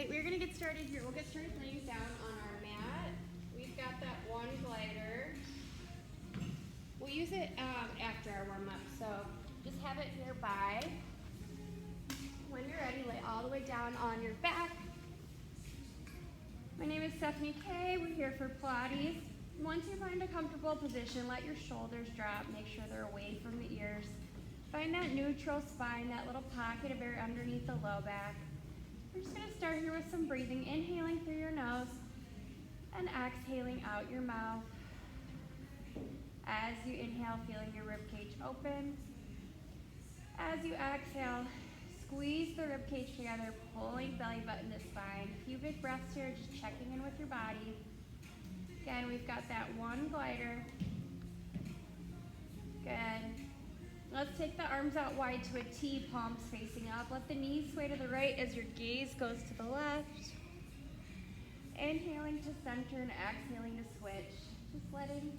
right, we're gonna get started here. We'll get started laying down on our mat. We've got that one glider. We'll use it after our warm up, so just have it nearby. When you're ready, lay all the way down on your back. My name is Stephanie Kay. We're here for Pilates. Once you find a comfortable position, let your shoulders drop. Make sure they're away from the ears. Find that neutral spine, that little pocket of air underneath the low back. We're just going to start here with some breathing, inhaling through your nose and exhaling out your mouth. As you inhale, feeling your rib cage open. As you exhale, squeeze the rib cage together, pulling belly button to spine. A few big breaths here, just checking in with your body. Again, we've got that one glider. Good. Let's take the arms out wide to a T, palms facing up. Let the knees sway to the right as your gaze goes to the left. Inhaling to center and exhaling to switch. Just letting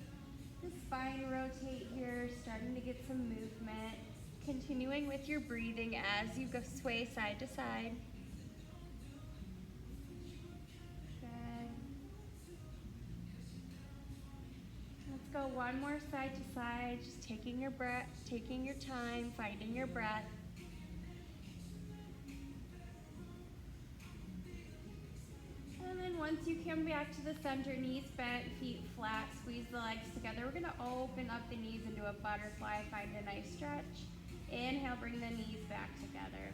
the spine rotate here, starting to get some movement. Continuing with your breathing as you go sway side to side. Good. Let's go one more side to side, just taking your breath, taking your time, finding your breath. And then once you come back to the center, knees bent, feet flat, squeeze the legs together. We're gonna open up the knees into a butterfly, find a nice stretch. Inhale, bring the knees back together.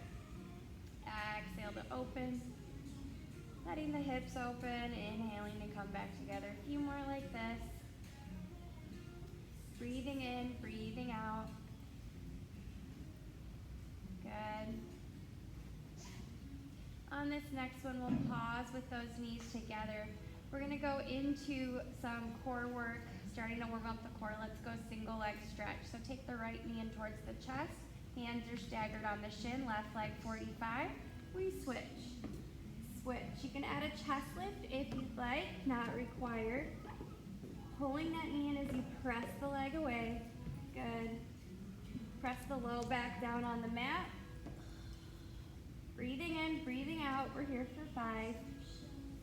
Exhale to open. Letting the hips open, inhaling to come back together. A few more like this. Breathing in, breathing out. Good. On this next one, we'll pause with those knees together. We're gonna go into some core work, starting to warm up the core. Let's go single leg stretch. So take the right knee in towards the chest. Hands are staggered on the shin, left leg 45. We switch. Switch. You can add a chest lift if you'd like, not required. Pulling that knee in as you press the leg away. Good. Press the low back down on the mat. Breathing in, breathing out. We're here for 5,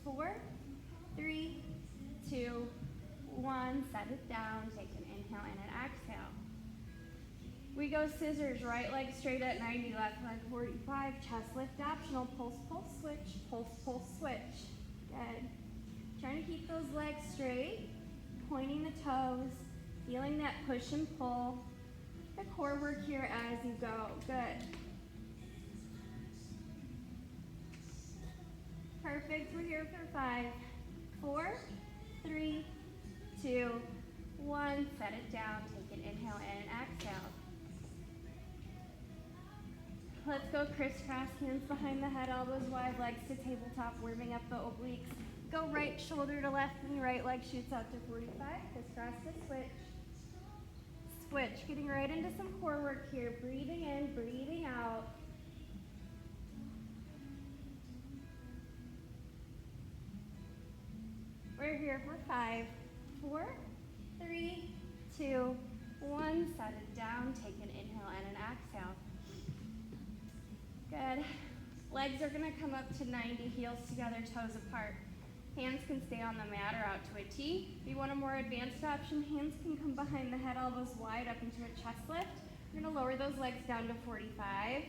4, 3, 2, 1. Set it down. Take an inhale and an exhale. We go scissors, right leg straight at 90, left leg 45. Chest lift optional. Pulse, pulse, switch. Pulse, pulse, switch. Good. Trying to keep those legs straight. Pointing the toes. Feeling that push and pull. The core work here as you go. Good. Perfect. We're here for 5, 4, 3, 2, 1. Set it down. Take an inhale and an exhale. Let's go crisscross, hands behind the head, elbows wide, legs to tabletop, warming up the obliques. Go right shoulder to left knee, right leg shoots out to 45. Crisscross to switch. Switch. Getting right into some core work here. Breathing in, breathing out. We're here for 5, 4, 3, 2, 1. Set it down. Take an inhale and an exhale. Good. Legs are going to come up to 90, heels together, toes apart. Hands can stay on the mat or out to a T. If you want a more advanced option, hands can come behind the head, elbows wide up into a chest lift. We're going to lower those legs down to 45.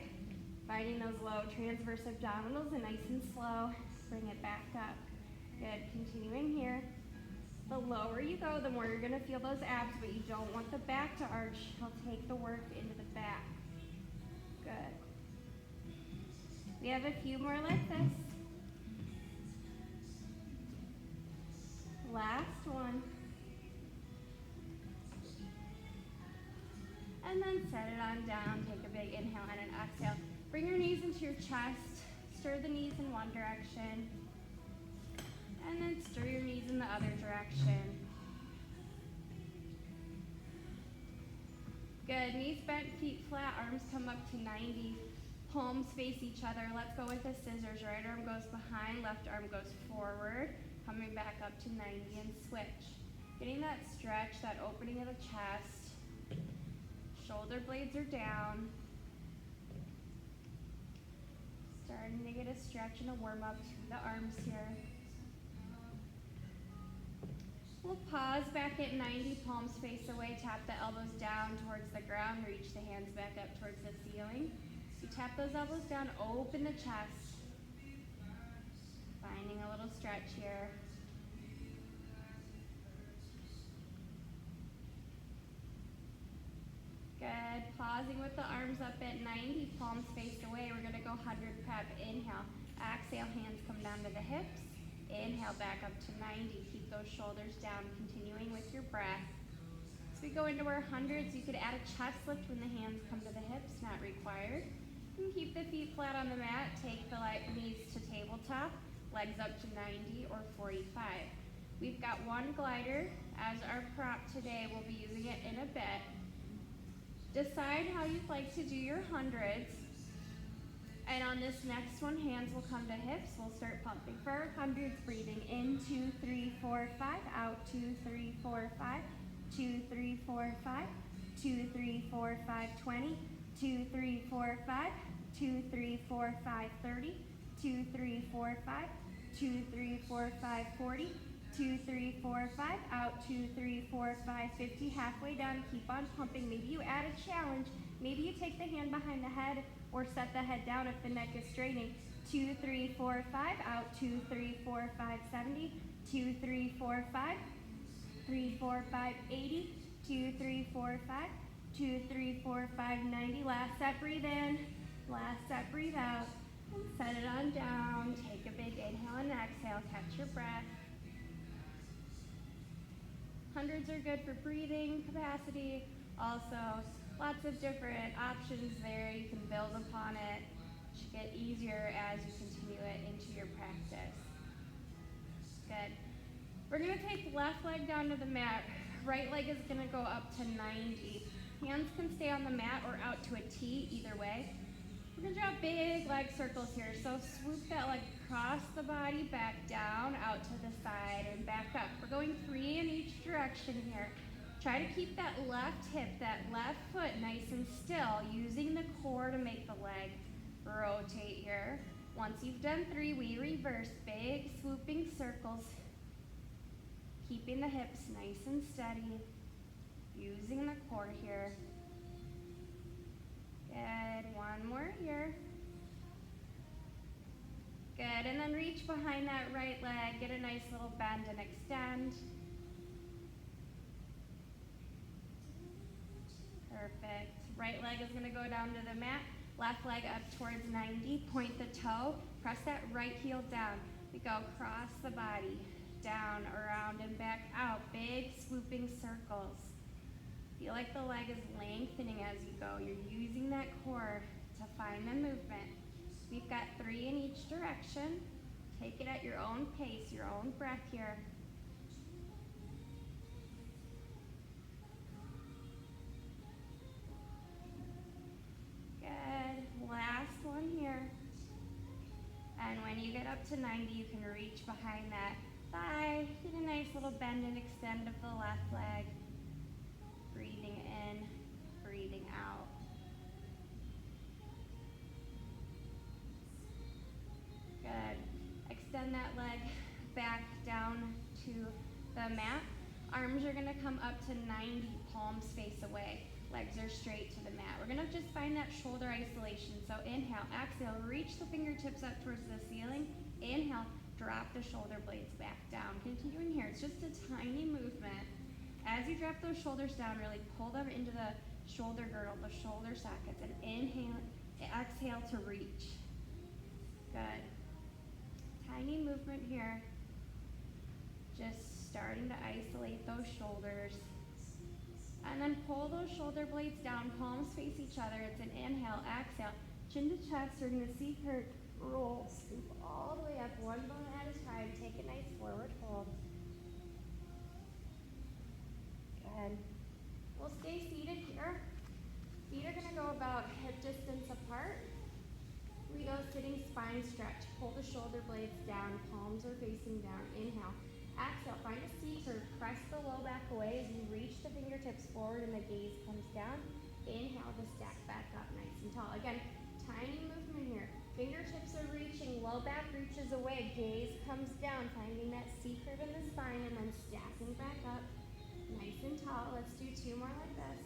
Finding those low transverse abdominals and nice and slow. Bring it back up. Good. Continuing here. The lower you go, the more you're going to feel those abs, but you don't want the back to arch. He'll take the work into the back. Good. We have a few more like this. Last one. And then set it on down. Take a big inhale and an exhale. Bring your knees into your chest. Stir the knees in one direction. And then stir your knees in the other direction. Good. Knees bent, feet flat, arms come up to 90. Palms face each other. Let's go with the scissors. Right arm goes behind, left arm goes forward. Coming back up to 90 and switch. Getting that stretch, that opening of the chest. Shoulder blades are down. Starting to get a stretch and a warm up through the arms here. We'll pause back at 90, palms face away, tap the elbows down towards the ground, reach the hands back up towards the ceiling. So you tap those elbows down, open the chest. Finding a little stretch here. Good. Pausing with the arms up at 90, palms face away. We're going to go 100 prep. Inhale. Exhale, hands come down to the hips. Inhale, back up to 90. Keep those shoulders down, continuing with your breath. As we go into our hundreds, you could add a chest lift when the hands come to the hips, not required. You can keep the feet flat on the mat. Take the knees to tabletop, legs up to 90 or 45. We've got one glider as our prop today. We'll be using it in a bit. Decide how you'd like to do your hundreds. And on this next one, hands will come to hips. We'll start pumping for our hundreds, breathing in 2, 3, 4, 5, out 2, 3, 4, 5, 2, 3, 4, 5, 2, 3, 4, 5, 20, 2, 3, 4, 5, 2, 3, 4, 5, 30, 2, 3, 4, 5, 2, 3, 4, 5, 40, 2, 3, 4, 5, out 2, 3, 4, 5, 50, halfway done. Keep on pumping. Maybe you add a challenge. Maybe you take the hand behind the head or set the head down if the neck is straining. 2, 3, 4, 5, out 2, 3, 4, 5, 70, 2, 3, 4, 5, 3, 4, 5, 80, 2, 3, 4, 5, 2, 3, 4, 5, 90. Last set, breathe in. Last set, breathe out. And set it on down. Take a big inhale and exhale. Catch your breath. Hundreds are good for breathing capacity. Also, lots of different options there. You can build upon it. It should get easier as you continue it into your practice. Good. We're going to take left leg down to the mat. Right leg is going to go up to 90. Hands can stay on the mat or out to a T, either way. We're going to draw big leg circles here. So swoop that leg across the body, back down, out to the side, and back up. We're going 3 in each direction here. Try to keep that left hip, that left foot nice and still, using the core to make the leg rotate here. Once you've done 3, we reverse. Big swooping circles. Keeping the hips nice and steady. Using the core here. Good. One more here. Good. And then reach behind that right leg. Get a nice little bend and extend. Perfect. Right leg is going to go down to the mat. Left leg up towards 90. Point the toe. Press that right heel down. We go across the body. Down, around, and back out. Big swooping circles. Feel like the leg is lengthening as you go. You're using that core to find the movement. We've got 3 in each direction. Take it at your own pace, your own breath here. Good. Last one here. And when you get up to 90, you can reach behind that thigh. Get a nice little bend and extend of the left leg. Breathing in, breathing out. Good. Extend that leg back down to the mat. Arms are going to come up to 90, palms face away. Legs are straight to the mat. We're going to just find that shoulder isolation. So inhale, exhale, reach the fingertips up towards the ceiling. Inhale, drop the shoulder blades back down. Continuing here, it's just a tiny movement. As you drop those shoulders down, really pull them into the shoulder girdle, the shoulder sockets, and inhale, exhale to reach. Good. Tiny movement here. Just starting to isolate those shoulders. And then pull those shoulder blades down, palms face each other. It's an inhale, exhale, chin to chest. We're going to see her roll, scoop all the way up, one bone at a time. Take a nice forward hold. Good. We'll stay seated here. Feet are going to go about hip distance apart. We go sitting spine stretch. Pull the shoulder blades down, palms are facing down. Inhale. Exhale, find a C curve. Press the low back away as you reach the fingertips forward and the gaze comes down. Inhale to stack back up nice and tall. Again, tiny movement here. Fingertips are reaching, low back reaches away, gaze comes down, finding that C curve in the spine and then stacking back up. Nice and tall. Let's do 2 more like this.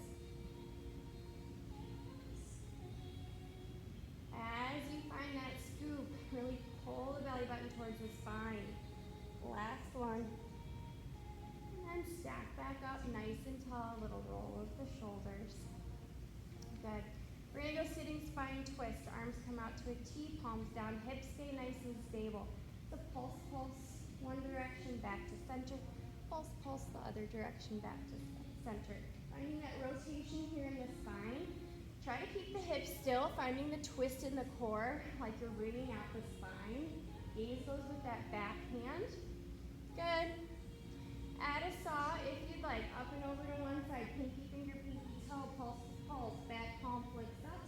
As you find that scoop, really pull the belly button towards the spine. Last one. And then stack back up nice and tall, little roll of the shoulders. Good. We're gonna go sitting spine twist. Arms come out to a T, palms down, hips stay nice and stable. The pulse, pulse, one direction back to center. Pulse, pulse, the other direction back to center. Finding that rotation here in the spine. Try to keep the hips still, finding the twist in the core, like you're wringing out the spine. Gaze goes with that back hand. Good. Add a saw if you'd like, up and over to one side, pinky finger, pinky toe, pulse to pulse, back palm flicks up.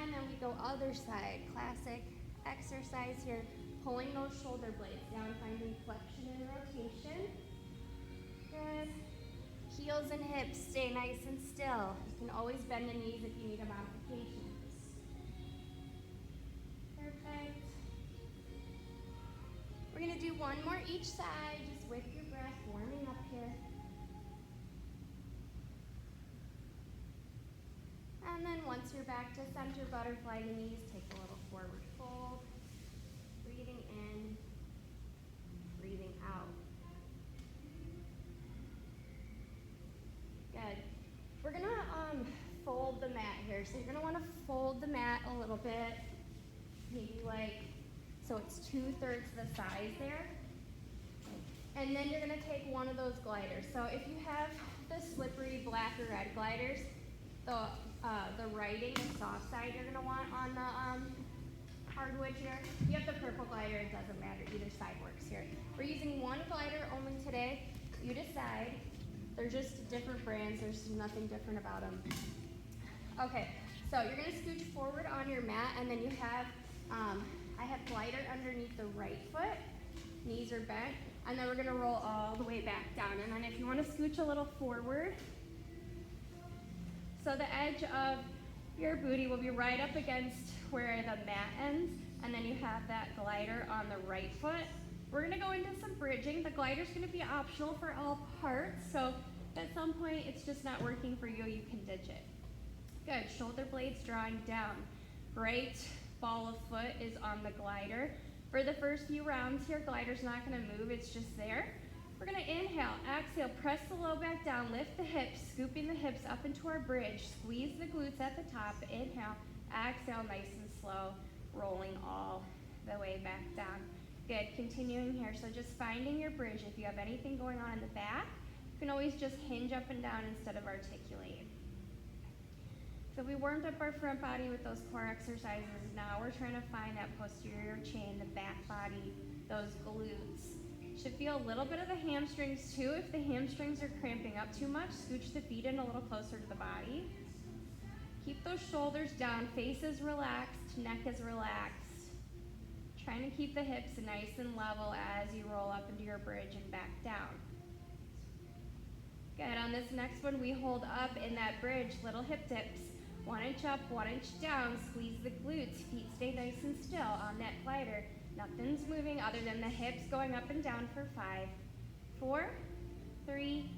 And then we go other side, classic exercise here, pulling those shoulder blades down, finding flexion and rotation. Good. Heels and hips stay nice and still. You can always bend the knees if you need a modification. Perfect. We're gonna do one more each side, just with your breath, warming up here. And then once you're back to center, butterfly knees, take a little forward fold. Breathing in, breathing out. Good. We're gonna fold the mat here. So you're gonna wanna fold the mat a little bit, maybe like, so it's 2/3 the size there. And then you're gonna take one of those gliders. So if you have the slippery black or red gliders, the writing, the soft side you're gonna want on the hardwood here. If you have the purple glider, it doesn't matter, either side works here. We're using one glider only today. You decide. They're just different brands, there's nothing different about them. Okay, so you're gonna scooch forward on your mat and then you have, I have glider underneath the right foot, knees are bent, and then we're gonna roll all the way back down. And then if you wanna scooch a little forward, so the edge of your booty will be right up against where the mat ends, and then you have that glider on the right foot. We're gonna go into some bridging. The glider's gonna be optional for all parts, so at some point it's just not working for you, you can ditch it. Good, shoulder blades drawing down. Right ball of foot is on the glider. For the first few rounds here, glider's not gonna move, it's just there. We're gonna inhale, exhale, press the low back down, lift the hips, scooping the hips up into our bridge, squeeze the glutes at the top, inhale, exhale, nice and slow, rolling all the way back down. Good, continuing here, so just finding your bridge. If you have anything going on in the back, you can always just hinge up and down instead of articulate. So we warmed up our front body with those core exercises. Now we're trying to find that posterior chain, the back body, those glutes. Should feel a little bit of the hamstrings too. If the hamstrings are cramping up too much, scooch the feet in a little closer to the body. Keep those shoulders down, face is relaxed, neck is relaxed. Trying to keep the hips nice and level as you roll up into your bridge and back down. Good, on this next one, we hold up in that bridge, little hip dips. 1 inch up, 1 inch down, squeeze the glutes, feet stay nice and still on that glider. Nothing's moving other than the hips going up and down for 5, 4, 3,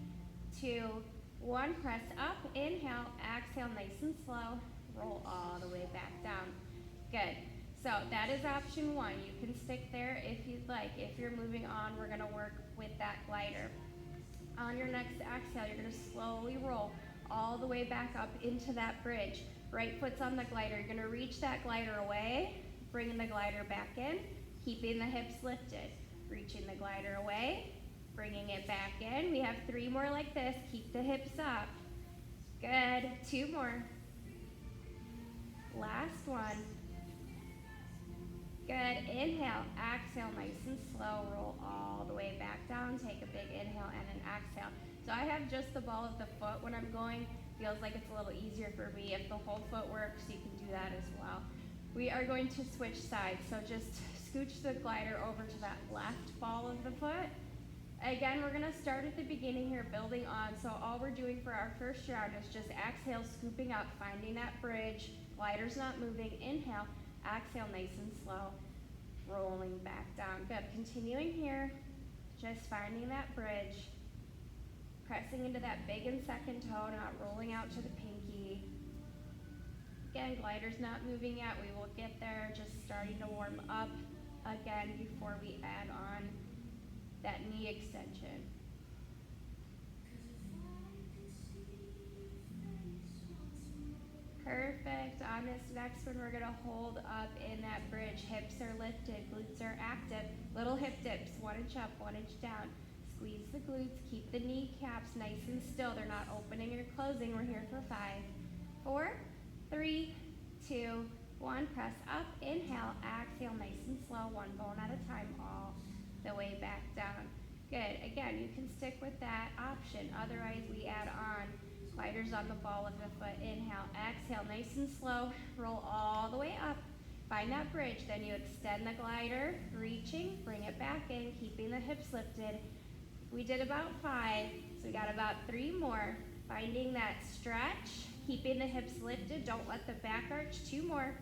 2, 1. Press up, inhale, exhale, nice and slow. Roll all the way back down. Good. So that is option 1. You can stick there if you'd like. If you're moving on, we're gonna work with that glider. On your next exhale, you're gonna slowly roll all the way back up into that bridge. Right foot's on the glider. You're gonna reach that glider away, bringing the glider back in, keeping the hips lifted. Reaching the glider away, bringing it back in. We have 3 more like this. Keep the hips up. Good, 2 more. Last one. Good, inhale, exhale, nice and slow, roll all the way back down, take a big inhale and an exhale. So I have just the ball of the foot when I'm going, feels like it's a little easier for me. If the whole foot works, you can do that as well. We are going to switch sides, so just scooch the glider over to that left ball of the foot. Again, we're gonna start at the beginning here, building on, so all we're doing for our first round is just exhale, scooping up, finding that bridge, glider's not moving, inhale, Exhale, nice and slow. Rolling back down. Good. Continuing here. Just finding that bridge. Pressing into that big and second toe, not rolling out to the pinky. Again, glider's not moving yet. We will get there. Just starting to warm up again before we add on that knee extension. Perfect. On this next one, we're going to hold up in that bridge. Hips are lifted, glutes are active. Little hip dips, 1 inch up, 1 inch down. Squeeze the glutes, keep the kneecaps nice and still. They're not opening or closing. We're here for 5, 4, 3, 2, 1. Press up, inhale, exhale, nice and slow, one bone at a time, all the way back down. Good. Again, you can stick with that option. Otherwise, we add on gliders on the ball of the foot. Inhale, exhale, nice and slow. Roll all the way up. Find that bridge. Then you extend the glider, reaching, bring it back in, keeping the hips lifted. We did about 5, so we got about 3 more. Finding that stretch, keeping the hips lifted. Don't let the back arch. 2 more.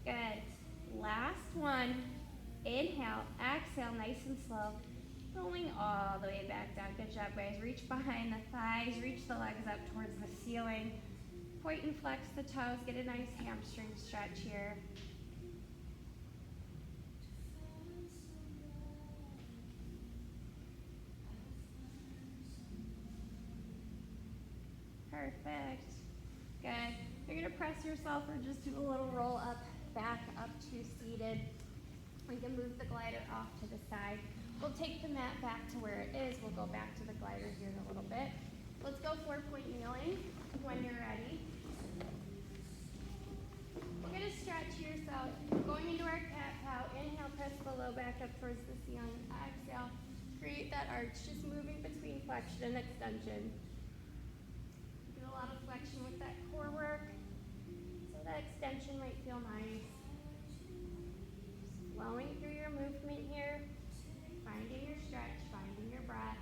Good. Last one. Inhale, exhale, nice and slow. Rolling all the way back down. Good job, guys. Reach behind the thighs. Reach the legs up towards the ceiling. Point and flex the toes. Get a nice hamstring stretch here. Perfect. Good. You're going to press yourself or just do a little roll up, back up to seated. We can move the glider off to the side. We'll take the mat back to where it is. We'll go back to the glider here in a little bit. Let's go 4-point kneeling when you're ready. We're going to stretch yourself. Going into our cat-cow. Inhale, press the low back up towards the ceiling. Exhale, create that arch. Just moving between flexion and extension. Do a lot of flexion with that core work. So that extension might feel nice. Flowing through your movement here. Finding your stretch, finding your breath.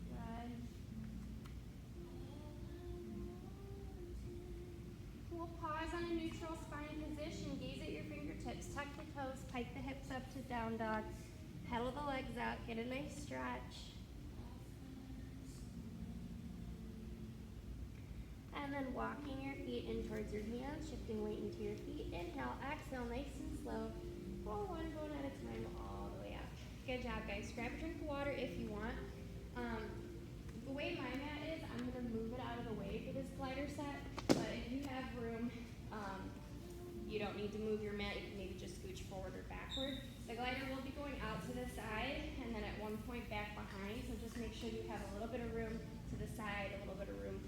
Good. We'll pause on a neutral spine position. Gaze at your fingertips. Tuck the toes. Pike the hips up to down dog. Pedal the legs out. Get a nice stretch. And then walking your feet in towards your hands, shifting weight into your feet. Inhale, exhale, nice and slow. Roll one bone at a time all the way up. Good job, guys. Grab a drink of water if you want. The way my mat is, I'm going to move it out of the way for this glider set. But if you have room, you don't need to move your mat. You can maybe just scooch forward or backward. The glider will be going out to the side and then at one point back behind. So just make sure you have a little bit of room to the side, a little bit of room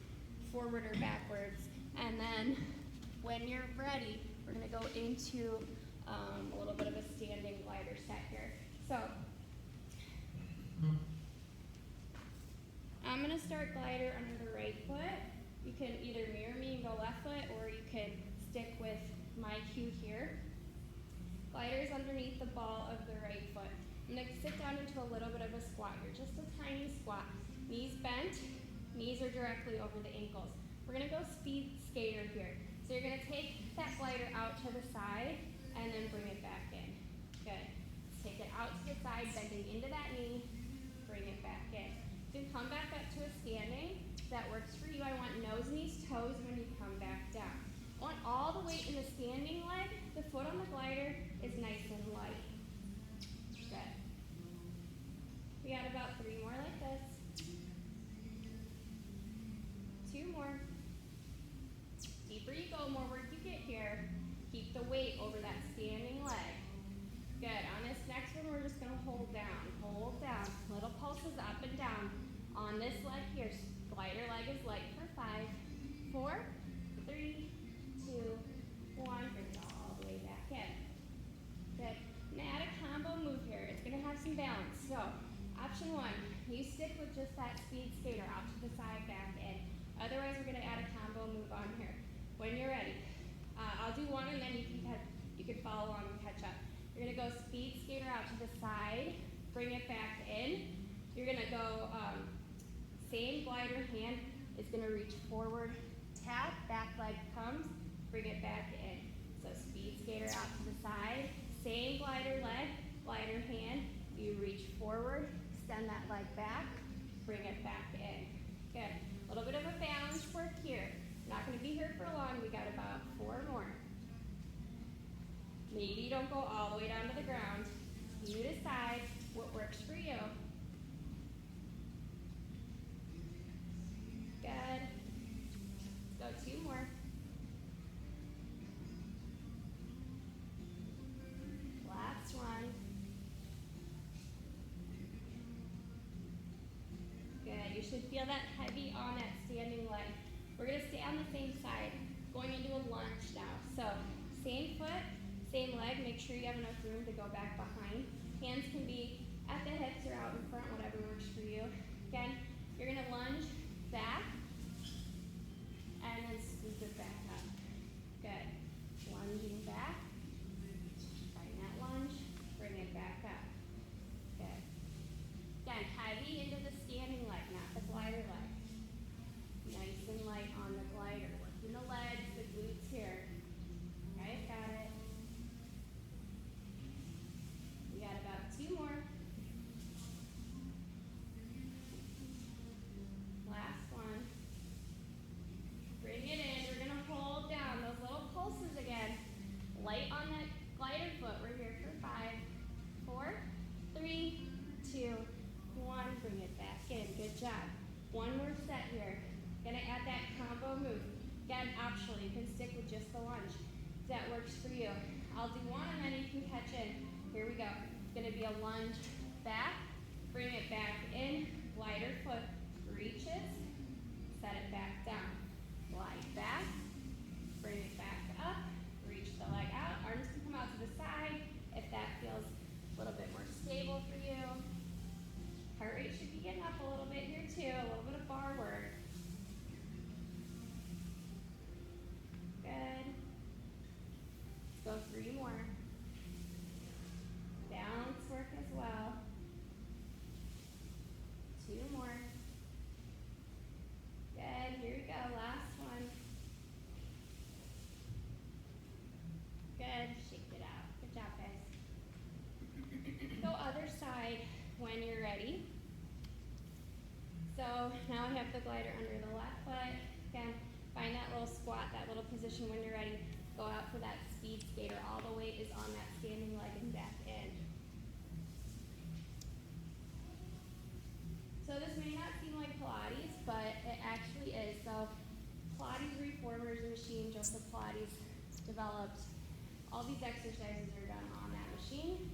forward or backwards. And then when you're ready, we're going to go into a little bit of a standing glider set here. So I'm going to start glider under the right foot. You can either mirror me and go left foot, or you can stick with my cue here. Glider is underneath the ball of the right foot. I'm going to sit down into a little bit of a squat here, just a tiny squat. Knees bent. Knees are directly over the ankles. We're going to go speed skater here. So you're going to take that glider out to the side and then bring it back in. Good. Take it out to the side, bending into that knee, bring it back in. Then come back up to a standing. If that works for you, I want nose, knees, toes when you come back down. I want all the weight in the standing leg. The foot on the glider is nice and light. Good. We got about 3 more like this. 2 more. Deeper you go, more work you get here. Keep the weight over that standing leg. Good. On this next one, we're just going to hold down. Hold down. Little pulses up and down. On this leg here, glider leg is light for 5, 4, 3, 2, 1. Bring it all the way back in. Good. Now add a combo move here. It's going to have some balance. So, option 1, you stick with just that speed skater out to the side, back in. Otherwise, we're going to add a combo move on here. When you're ready, I'll do one and then you can follow along and catch up. You're going to go speed skater out to the side, bring it back in. You're going to go same glider, hand is going to reach forward, tap, back leg comes, bring it back in. So speed skater out to the side, same glider leg, glider hand, you reach forward, extend that leg back, bring it back in. Good, a little bit of a balance work here. Not gonna be here for long, we got about 4 more. Maybe you don't go all the way down to the ground. You decide what works for you. Good. Let's go 2 more. Last one. Good. You should feel that heavy on that standing leg. We're going to stay on the same side. Going into a lunge now. So same foot, same leg. Make sure you have enough room to go back behind. Hands can be at the hips or out in front, whatever works for you. Again, you're going to lunge back and then scoop it back up. Good. Lunging back. Find that lunge. Bring it back up. Good. Again, heavy into the standing leg, not the glider leg. Nice and light on the glider. Working the legs, the glutes here. Okay, got it. We got about 2 more. Last one. Bring it in. We're going to hold down those little pulses again. Light on that glider foot. We're here for 5, 4, 3, 2, 1. Bring it back in. Good job. One more set here. Gonna add that combo move. Again, optional. You can stick with just the lunge. If that works for you. I'll do one and then you can catch in. Here we go. It's gonna be a lunge back. Bring it back in. Glider foot reaches. Set it back down. Glide back. Bring it back up. Reach the leg out. Arms can come out to the side if that feels a little bit more stable for you. Heart rate should be getting up a little bit here too. A little bit of bar work. Good. Let's go 3 more. Balance work as well. 2 more. Good. Here we go. Last one. Good. Shake it out. Good job, guys. Go other side when you're ready. So now I have the glider under the left foot. Again, find that little squat, that little position when you're ready. Go out for that speed skater. All the weight is on that standing leg and back in. So this may not seem like Pilates, but it actually is. So Pilates reformers machine, Joseph Pilates developed. All these exercises are done on that machine.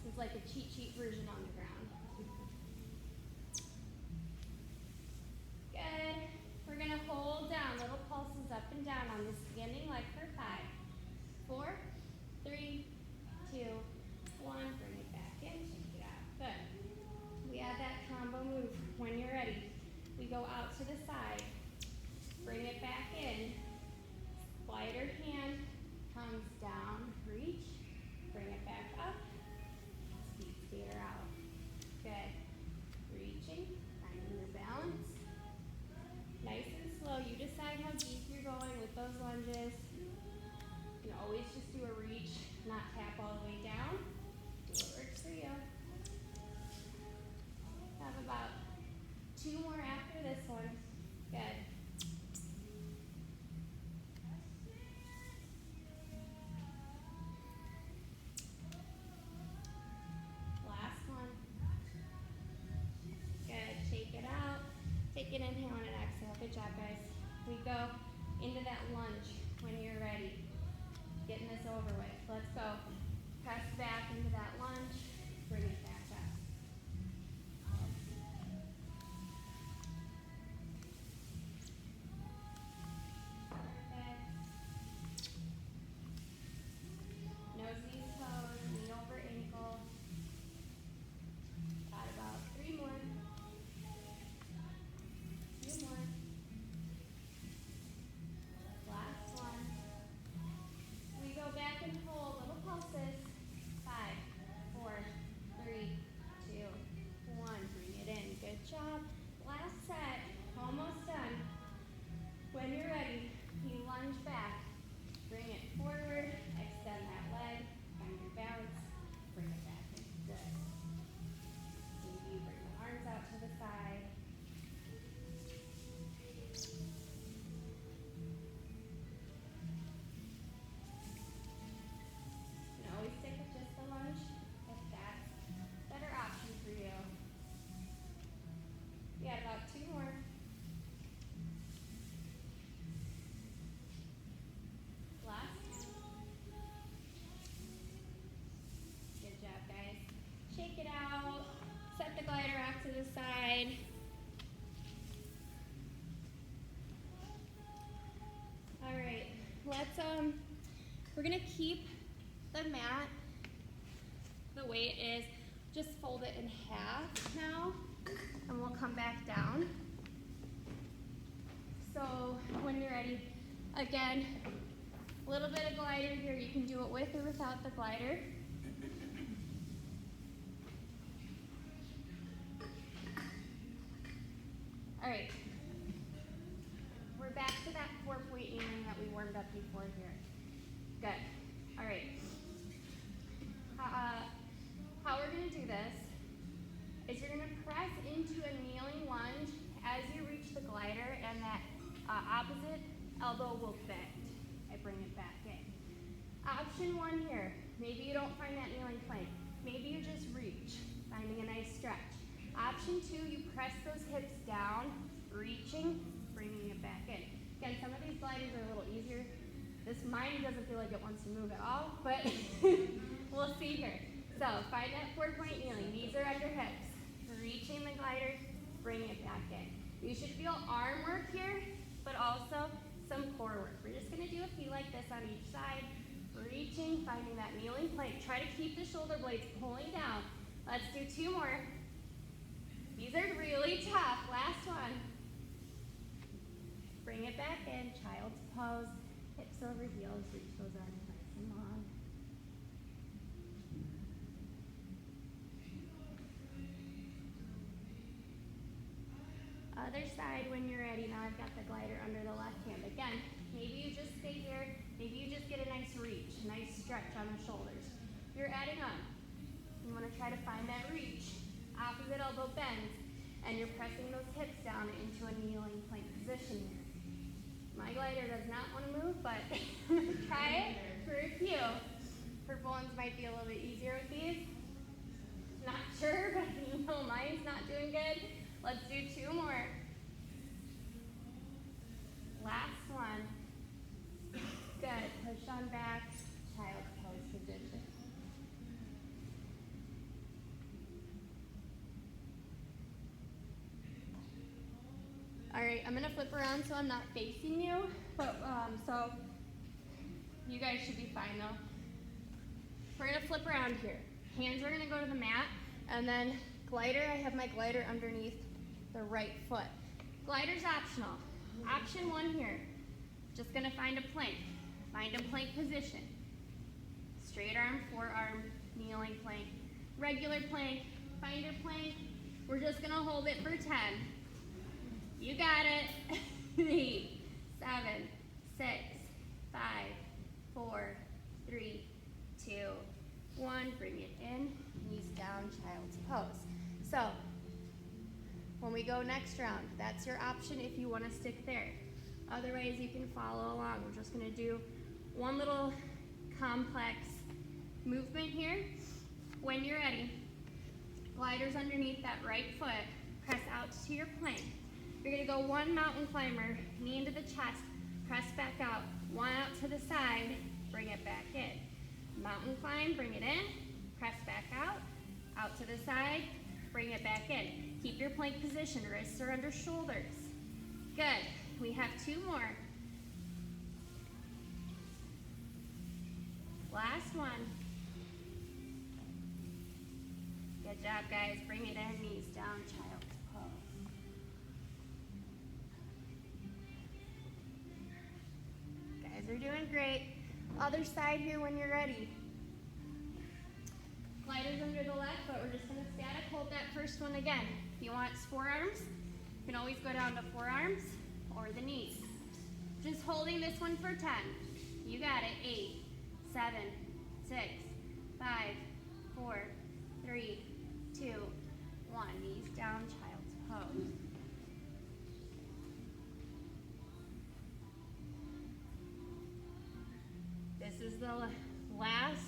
It's like a cheat sheet version on the ground. Good. We're going to hold down little pulses up and down on the standing leg for 5, 4, 3, 2, 1. Bring it back in. Shake it out. Good. We add that combo move. When you're ready, we go out to the side. Bring it back in. Glider hand comes down. Reach. Bring it back up. Speed skater out. Good. Reaching. Finding your balance. Nice and slow. You decide how deep you're going with those lunges. You can always just do a reach, not tap all the way down. Do what works for you. Have about 2 more after this one. Good. Last one. Good. Shake it out. Take an inhale and an exhale. Good job, guys. We go into that lunge when you're ready. Getting this over with. Let's go. Press back into that lunge. Bring it back up. Good. Nose, knees, toes, knee over ankle. Got about 3 more. 2 more. Last one. We go back and hold little pulses. keep the mat the way it is. Just fold it in half now, and we'll come back down. So when you're ready, again, a little bit of glider here. You can do it with or without the glider. All right, we're back to that 4-point kneeling that we warmed up before here. Good. All right. How we're going to do this is you're going to press into a kneeling lunge as you reach the glider, and that opposite elbow will bend. I bring it back in. Option 1 here, maybe you don't find that kneeling plank. Maybe you just reach, finding a nice stretch. Option 2, you press those hips down, reaching, bringing it back in. Again, some of these gliders are a little easier. Mine doesn't feel like it wants to move at all, but we'll see here. So find that 4-point kneeling. Knees are under hips. Reaching the glider, bring it back in. You should feel arm work here, but also some core work. We're just going to do a few like this on each side. Reaching, finding that kneeling plank. Try to keep the shoulder blades pulling down. Let's do 2 more. These are really tough. Last one. Bring it back in. Child's pose. Hips over heels. Reach those arms nice and long. Other side when you're ready. Now I've got the glider under the left hand. Again, maybe you just stay here. Maybe you just get a nice reach, a nice stretch on the shoulders. You're adding on. You want to try to find that reach. Opposite elbow bends, and you're pressing those hips down into a kneeling plank position here. My glider does not want to move, but I'm going to try it for a few. Purple ones might be a little bit easier with these. Not sure, but you know mine's not doing good. Let's do 2 more. Last one. Good. Push on back. Child's pose position. All right, I'm going to flip around so I'm not facing you, but so you guys should be fine though. We're going to flip around here. Hands are going to go to the mat, and then glider, I have my glider underneath the right foot. Glider's optional. Option 1 here, just going to find a plank. Find a plank position. Straight arm, forearm, kneeling plank. Regular plank, find your plank. We're just going to hold it for 10. You got it. 3, 7, 6, 5, 4, 3, 2, 1. Bring it in, knees down, child's pose. So, when we go next round, that's your option if you want to stick there. Otherwise, you can follow along. We're just going to do one little complex movement here. When you're ready, gliders underneath that right foot. Press out to your plank. You're going to go 1 mountain climber, knee into the chest, press back out. 1 out to the side, bring it back in. Mountain climb, bring it in, press back out to the side, bring it back in. Keep your plank position, wrists are under shoulders. Good. We have 2 more. Last one. Good job, guys. Bring it in, knees down, child's pose. Guys are doing great. Other side here when you're ready. Gliders under the left, but we're just going to static hold that first one again. If you want forearms, you can always go down to forearms or the knees. Just holding this one for 10. You got it. 8, 7, 6, 5, 4, 3, 2, 1. Knees down, child's pose. This is the last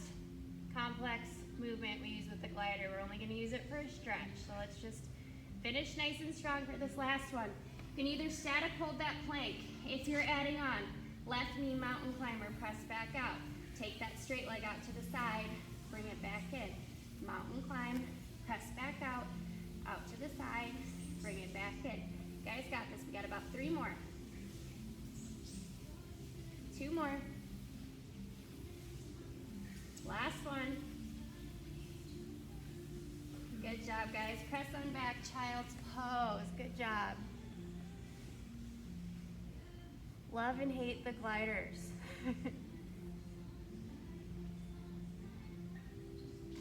complex movement we use with the glider. We're only going to use it for a stretch. So let's just finish nice and strong for this last one. You can either static hold that plank. If you're adding on, left knee mountain climber, press back out. Take that straight leg out to the side, bring it back in. Mountain climb, press back out to the side, bring it back in. You guys got this. We got about 3 more. 2 more. Good job, guys. Press on back, child's pose. Good job. Love and hate the gliders.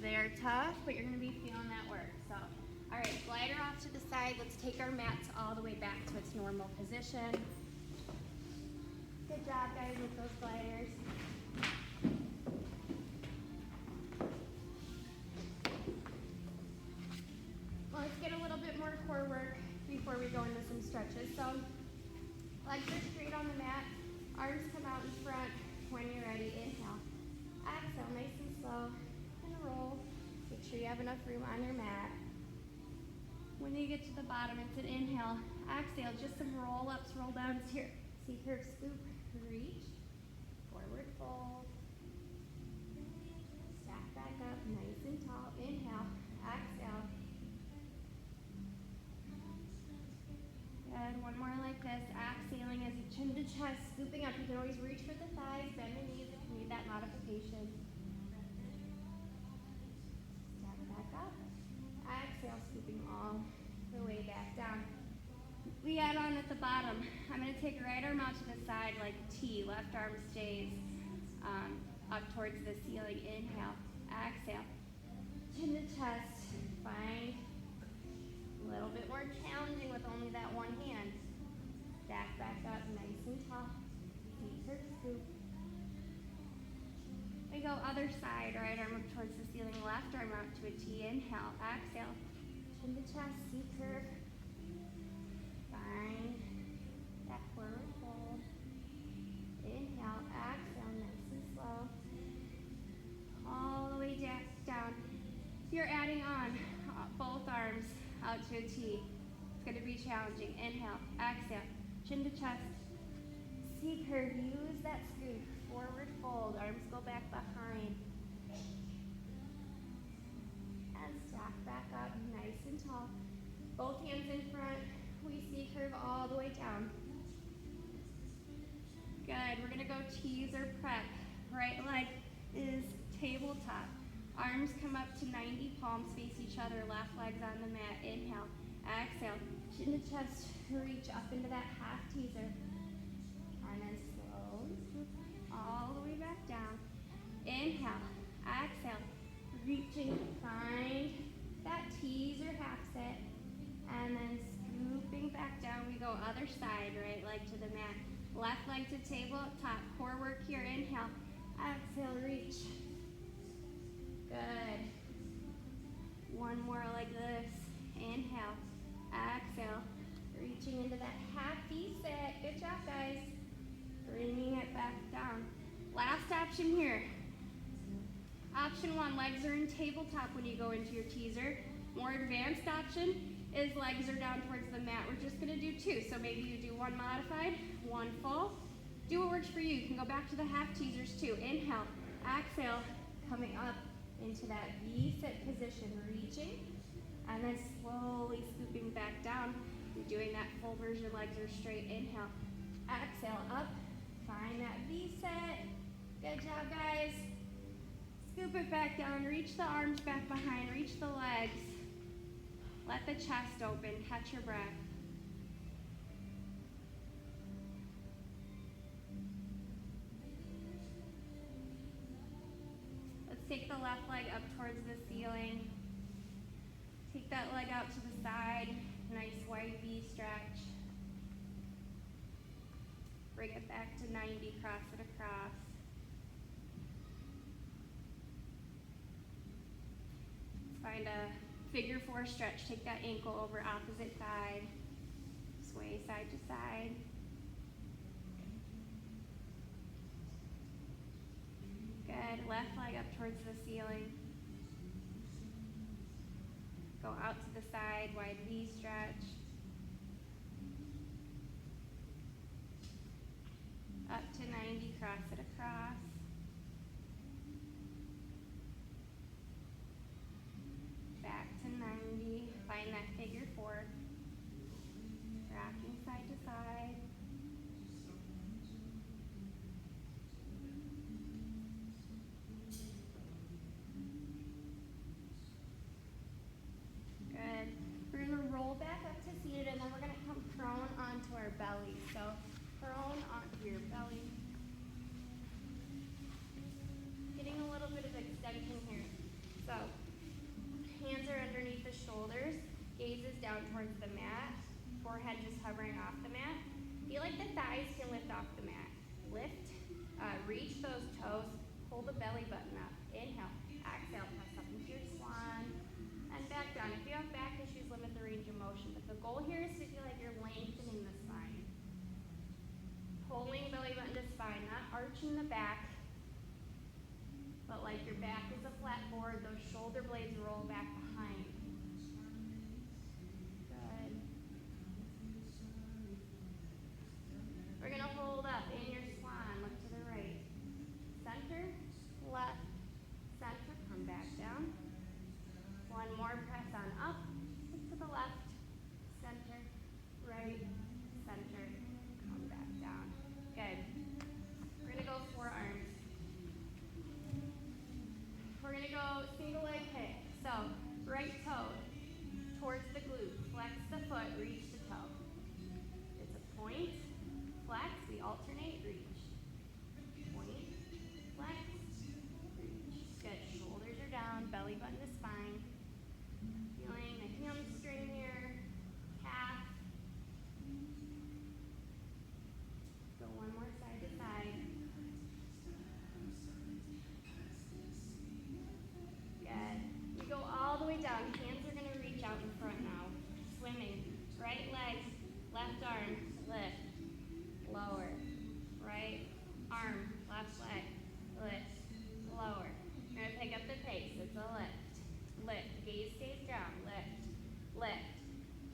They are tough, but you're going to be feeling that work. So, all right, glider off to the side. Let's take our mats all the way back to its normal position. Good job, guys, with those gliders. Let's get a little bit more core work before we go into some stretches. So, legs are straight on the mat. Arms come out in front. When you're ready, inhale. Exhale, nice and slow. And roll. Make sure you have enough room on your mat. When you get to the bottom, it's an inhale. Exhale, just some roll-ups, roll-downs here. C-curve, scoop, reach. Forward fold. Stack back up, nice and tall. Inhale. Exhale. Good. One more like this. Exhaling as you chin to chest, scooping up. You can always reach for the thighs, bend the knees if you need that modification. Stack back up. Exhale, scooping all the way back down. We add on at the bottom. I'm going to take right arm out to the side like T. Left arm stays up towards the ceiling. Inhale. Exhale. Chin to chest. Find a little bit more challenging with only that one hand. Stack back up, nice and tall. C-curve scoop. We go other side, right arm up towards the ceiling, left arm out to a T. Inhale, exhale. Chin to chest, C-curve. Find that forward fold. Inhale, exhale, nice and slow. All the way down. You're adding on both arms out to a T. It's going to be challenging. Inhale, exhale, chin to chest. C-curve, use that scoop. Forward fold, arms go back behind. And stack back up, nice and tall. Both hands in front. We C-curve all the way down. Good, we're going to go tees or prep. Right leg is tabletop. Arms come up to 90, palms face each other, left leg's on the mat. Inhale, exhale, chin to chest, reach up into that half teaser. And then slowly scoop all the way back down. Inhale, exhale, reaching, find that teaser half set. And then scooping back down, we go other side, right leg to the mat. Left leg to table, top, core work here. Inhale, exhale, reach. Good. One more like this. Inhale, exhale, reaching into that half V set. Good job, guys. Bringing it back down. Last option here. Option one, legs are in tabletop when you go into your teaser. More advanced option is legs are down towards the mat. We're just gonna do two. So maybe you do one modified, one full. Do what works for you. You can go back to the half teasers too. Inhale, exhale, coming up into that V-sit position, reaching, and then slowly scooping back down. You're doing that full version, legs are straight. Inhale, exhale, up, find that V-sit. Good job, guys. Scoop it back down, reach the arms back behind, reach the legs. Let the chest open, catch your breath. Take the left leg up towards the ceiling. Take that leg out to the side. Nice wide V stretch. Bring it back to 90, cross it across. Let's find a figure four stretch. Take that ankle over opposite side. Sway side to side. Good. Left leg up towards the ceiling. Go out to the side, wide V stretch. Up to 90, cross it across. Back to 90, find that figure four. Rocking side to side. towards the mat, forehead just hovering off the mat. Feel like the thighs can lift off the mat. Lift, reach those toes, pull the belly button up. Inhale, exhale, press up into your swan, and back down. If you have back issues, limit the range of motion, but the goal here is to feel like you're lengthening the spine. Pulling belly button to spine, not arching the back, but like your back is a flat board, those shoulder blades roll back behind. Good. We're gonna hold up in your swan, look to the right. Center, left, center, come back down. One more, press on up, look to the left, center, right, center, come back down. Good. We're gonna go forearms. We're gonna go single leg kick. So, right toe towards the glute, flex the foot, reach the toe. It's a point, flex, we alternate, reach. Point, flex, reach. Good, shoulders are down, belly button to spine. Feeling the hamstring here, calf. Go one more side to side. Good. You go all the way down. Hands are going to reach out in front now. Swimming. Right leg, left arm, lift, lower. Right arm, left leg, lift, lower. You're going to pick up the pace. It's a lift. Lift. Gaze stays down. Lift. Lift.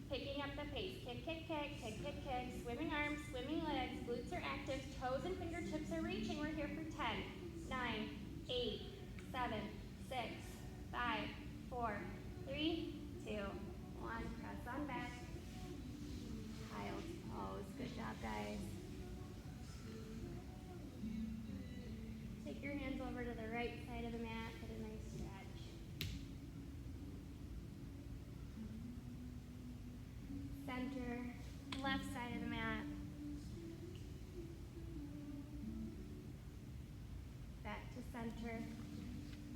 Picking up the pace. Kick, kick, kick, kick, kick, kick. Swimming arms, swimming legs. Glutes are active. Toes and fingertips are reaching. We're here for 10, 9, 8, 7, 6, 5, 4, 3, 2, 1. Press on back. Child's pose. Good job, guys. Take your hands over to the right side of the mat. Get a nice stretch. Center, left side of the mat. Back to center.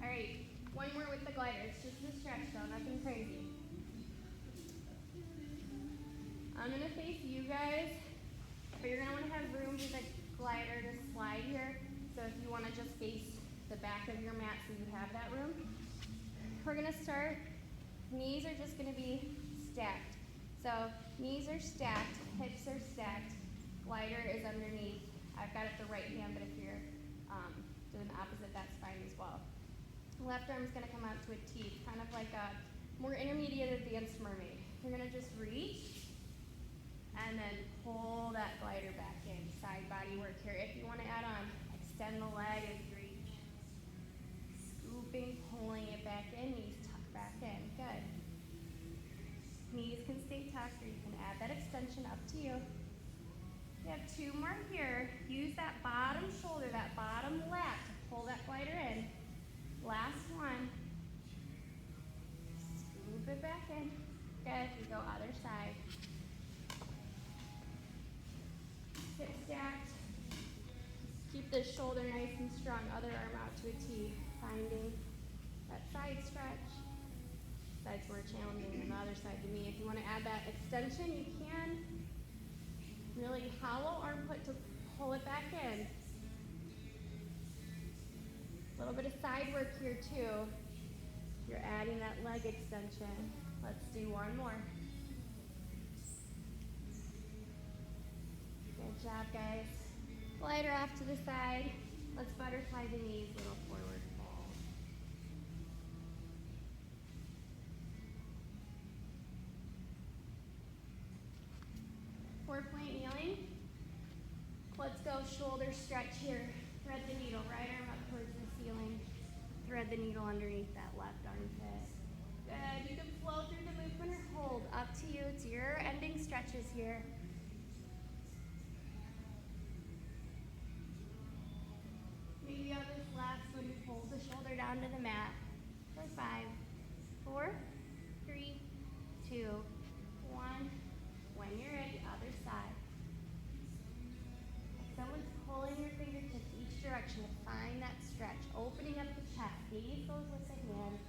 All right, one more with the glider. It's just a stretch though, nothing crazy. I'm gonna face you guys, but you're gonna wanna have room for the glider to slide here. So if you wanna just face the back of your mat so you have that room. We're gonna start, knees are just gonna be stacked. So knees are stacked, hips are stacked, glider is underneath. I've got it the right hand, but if you're doing the opposite, that's fine as well. Left arm's gonna come out to a T, kind of like a more intermediate advanced mermaid. You're gonna just reach, and then pull that glider back in. Side body work here. If you wanna add on, extend the leg as you reach. Scooping, pulling it back in, knees tuck back in, good. Knees can stay tucked, or you can add that extension, up to you. You have two more here. Use that bottom shoulder, that bottom lat to pull that glider in. Last one. Scoop it back in. Good, we go other side. Sit stacked. Keep this shoulder nice and strong. Other arm out to a T. Finding that side stretch. Side's more challenging than the other side to me. If you want to add that extension, you can. Really hollow armpit to pull it back in. A little bit of side work here too. You're adding that leg extension. Let's do one more. Good job, guys. Glider off to the side. Let's butterfly the knees, little forward fold. Four-point kneeling. Let's go shoulder stretch here. Thread the needle, right arm up towards the ceiling. Thread the needle underneath that left armpit. Good, you can flow through the movement or hold. Up to you, it's your ending stretches here. Maybe on this last one, you pull the shoulder down to the mat. For 5, 4, 3, 2, 1. When you're ready, other side. If someone's pulling your fingertips each direction to find that stretch, opening up the chest, gaze goes with the hand.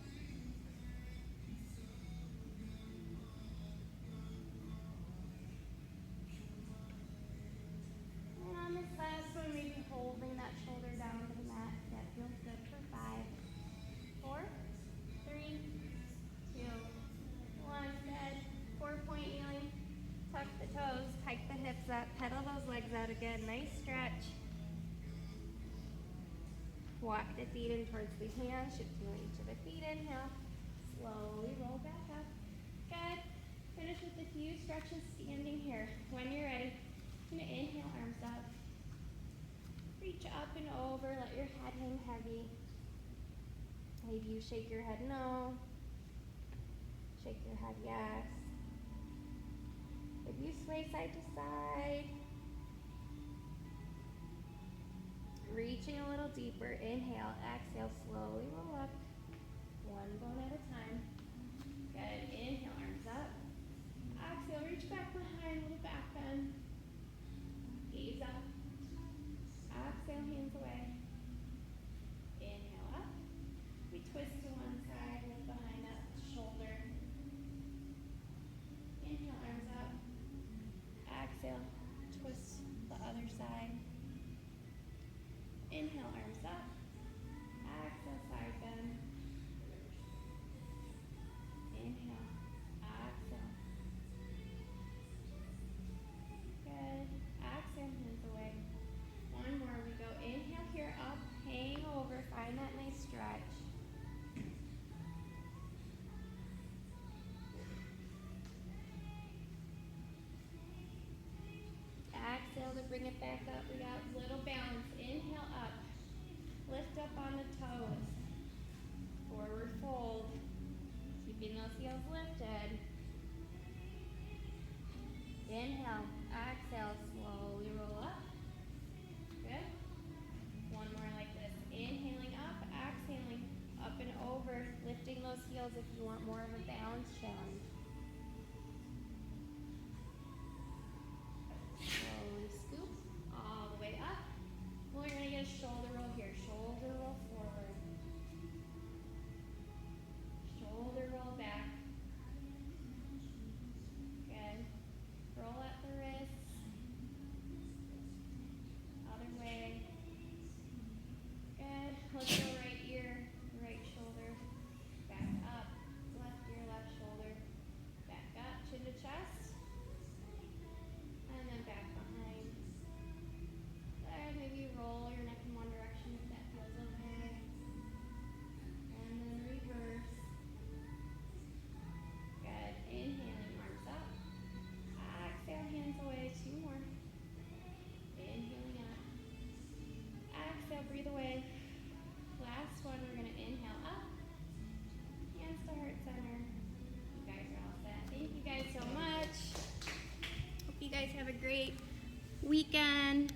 walk the feet in towards the hands, shifting each of the feet. Inhale, slowly roll back up. Good. Finish with a few stretches standing here. When you're ready, you're gonna inhale, arms up. Reach up and over, let your head hang heavy. Maybe you shake your head no. Shake your head yes. If you sway side to side. Reaching a little deeper. Inhale, exhale, slowly roll up. One bone at a time. Good. Inhale, arms up. Exhale, reach back behind, little back bend. Gaze up. Exhale, hands away. Inhale up. We twist to one side, lift behind that shoulder. Inhale, arms up. Exhale, twist the other side. Inhale, arms up. Exhale, side bend. Inhale, exhale. Good. Exhale, hands away. One more. We go inhale here, up, hang over, find that nice stretch. Exhale to bring it back up. We got a little balance. Inhale up. Lift up on the toes. Forward fold. Keeping those heels lifted. Inhale. Exhale. Slowly roll up. Good. One more like this. Inhaling up. Exhaling up and over. Lifting those heels if you want more of a balance challenge. Slowly scoop all the way up. Well, you're going to get a shoulder roll here. Shoulder roll forward. Shoulder roll back. Good. Roll at the wrists. Other way. Good. Let's go right ear, right shoulder. Back up. Left ear, left shoulder. Back up, chin to chest. And then back behind. Good. Maybe roll your neck in one direction if that feels okay. And then reverse. Good. Inhaling, arms up. Exhale, hands away. Two more. Inhaling up. Exhale, breathe away. Last one, we're going to inhale up. Hands to heart center. You guys are all set. Thank you guys so much. Hope you guys have a great weekend.